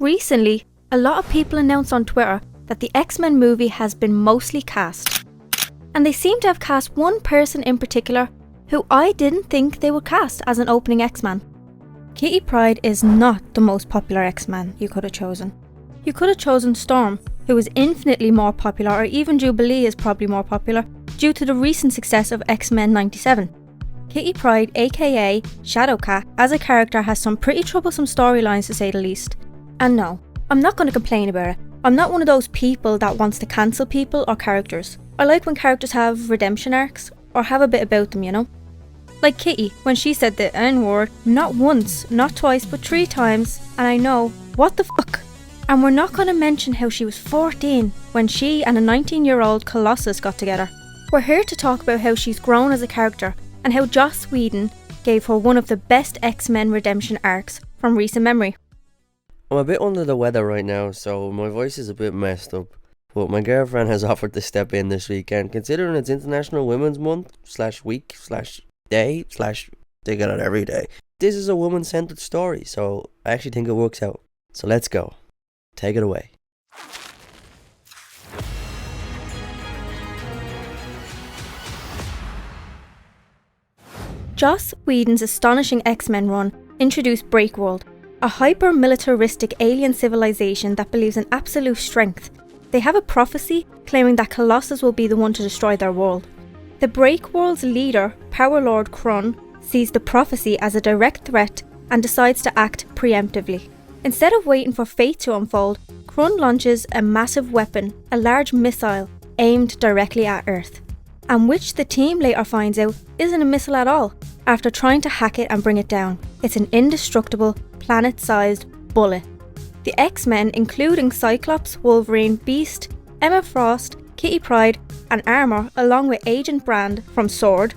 Recently, a lot of people announced on Twitter that the X-Men movie has been mostly cast. And they seem to have cast one person in particular who I didn't think they would cast as an opening X-Man. Kitty Pryde is not the most popular X-Man you could have chosen. You could have chosen Storm, who is infinitely more popular, or even Jubilee is probably more popular, due to the recent success of X-Men 97. Kitty Pryde, aka Shadowcat, as a character has some pretty troublesome storylines to say the least. And no, I'm not going to complain about it. I'm not one of those people that wants to cancel people or characters. I like when characters have redemption arcs, or have a bit about them, you know? Like Kitty, when she said the N-word, not once, not twice, but 3 times, and I know, what the fuck? And we're not going to mention how she was 14 when she and a 19-year-old Colossus got together. We're here to talk about how she's grown as a character, and how Joss Whedon gave her one of the best X-Men redemption arcs from recent memory. I'm a bit under the weather right now, so my voice is a bit messed up. But my girlfriend has offered to step in this weekend, considering it's International Women's Month, /week, /day, they get it every day. This is a woman-centered story, so I actually think it works out. So let's go. Take it away. Joss Whedon's astonishing X-Men run introduced Breakworld, a hyper-militaristic alien civilization that believes in absolute strength. They have a prophecy claiming that Colossus will be the one to destroy their world. The Breakworld's leader, Power Lord Krun, sees the prophecy as a direct threat and decides to act preemptively. Instead of waiting for fate to unfold, Krun launches a massive weapon, a large missile, aimed directly at Earth, and which the team later finds out isn't a missile at all. After trying to hack it and bring it down, it's an indestructible, planet-sized bullet. The X-Men, including Cyclops, Wolverine, Beast, Emma Frost, Kitty Pryde and Armor, along with Agent Brand from S.W.O.R.D.,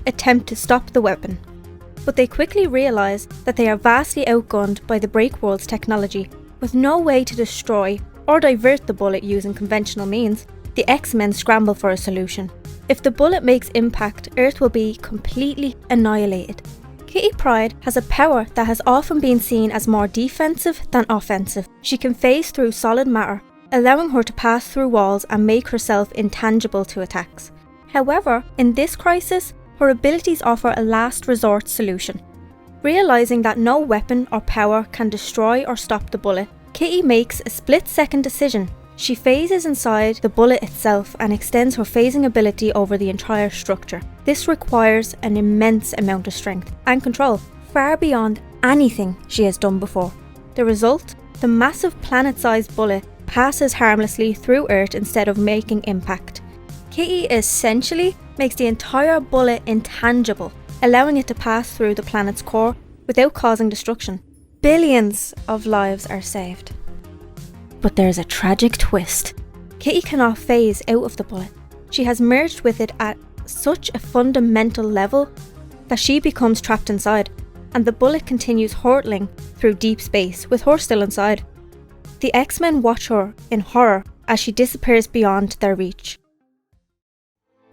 attempt to stop the weapon. But they quickly realise that they are vastly outgunned by the Breakworld's technology, with no way to destroy or divert the bullet using conventional means. The X-Men scramble for a solution. If the bullet makes impact, Earth will be completely annihilated. Kitty Pryde has a power that has often been seen as more defensive than offensive. She can phase through solid matter, allowing her to pass through walls and make herself intangible to attacks. However, in this crisis, her abilities offer a last resort solution. Realising that no weapon or power can destroy or stop the bullet, Kitty makes a split-second decision. She phases inside the bullet itself and extends her phasing ability over the entire structure. This requires an immense amount of strength and control, far beyond anything she has done before. The result? The massive planet-sized bullet passes harmlessly through Earth instead of making impact. Kitty essentially makes the entire bullet intangible, allowing it to pass through the planet's core without causing destruction. Billions of lives are saved. But there's a tragic twist. Kitty cannot phase out of the bullet. She has merged with it at such a fundamental level that she becomes trapped inside, and the bullet continues hurtling through deep space with her still inside. The X-Men watch her in horror as she disappears beyond their reach.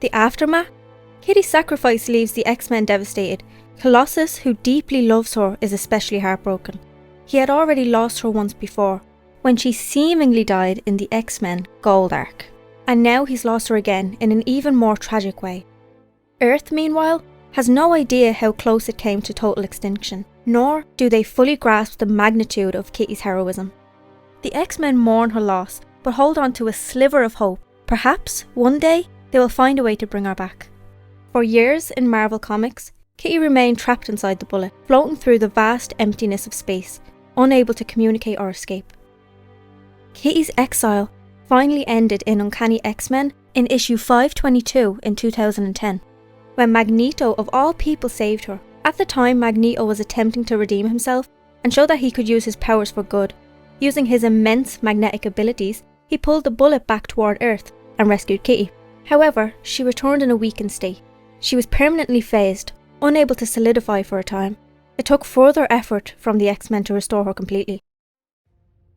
The aftermath? Kitty's sacrifice leaves the X-Men devastated. Colossus, who deeply loves her, is especially heartbroken. He had already lost her once before, when she seemingly died in the X-Men Gold arc. And now he's lost her again in an even more tragic way. Earth, meanwhile, has no idea how close it came to total extinction, nor do they fully grasp the magnitude of Kitty's heroism. The X-Men mourn her loss, but hold on to a sliver of hope. Perhaps, one day, they will find a way to bring her back. For years in Marvel Comics, Kitty remained trapped inside the bullet, floating through the vast emptiness of space, unable to communicate or escape. Kitty's exile finally ended in Uncanny X-Men in issue 522 in 2010, when Magneto of all people saved her. At the time, Magneto was attempting to redeem himself and show that he could use his powers for good. Using his immense magnetic abilities, he pulled the bullet back toward Earth and rescued Kitty. However, she returned in a weakened state. She was permanently phased, unable to solidify for a time. It took further effort from the X-Men to restore her completely.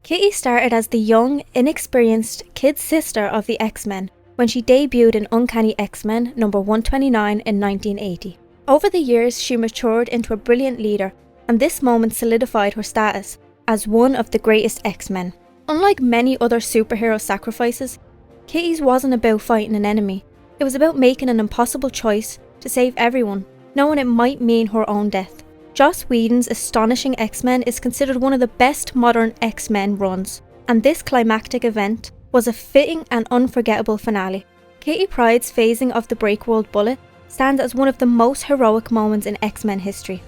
Kitty started as the young, inexperienced kid sister of the X-Men when she debuted in Uncanny X-Men number 129 in 1980. Over the years, she matured into a brilliant leader, and this moment solidified her status, as one of the greatest X-Men. Unlike many other superhero sacrifices, Kitty's wasn't about fighting an enemy. It was about making an impossible choice to save everyone, knowing it might mean her own death. Joss Whedon's astonishing X-Men is considered one of the best modern X-Men runs, and this climactic event was a fitting and unforgettable finale. Kitty Pryde's phasing of the Breakworld bullet stands as one of the most heroic moments in X-Men history.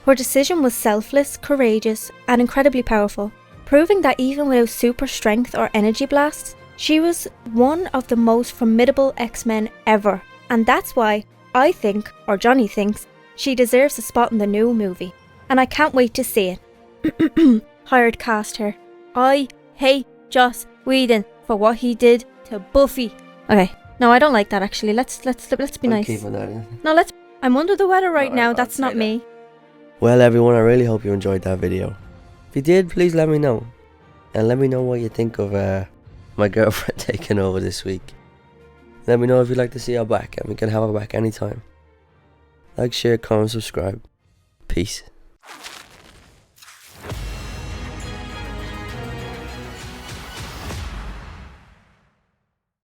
Her decision was selfless, courageous, and incredibly powerful, proving that even without super strength or energy blasts, she was one of the most formidable X-Men ever. And that's why I think, or Johnny thinks, she deserves a spot in the new movie. And I can't wait to see it. Hired cast her. I hate Joss Whedon for what he did to Buffy. Okay. No, I don't like that actually. Let's be nice. Keeping that in. No, I'm under the weather right now. That's not me. Well, everyone, I really hope you enjoyed that video. If you did, please let me know. And let me know what you think of my girlfriend taking over this week. Let me know if you'd like to see her back, and we can have her back anytime. Like, share, comment, subscribe. Peace.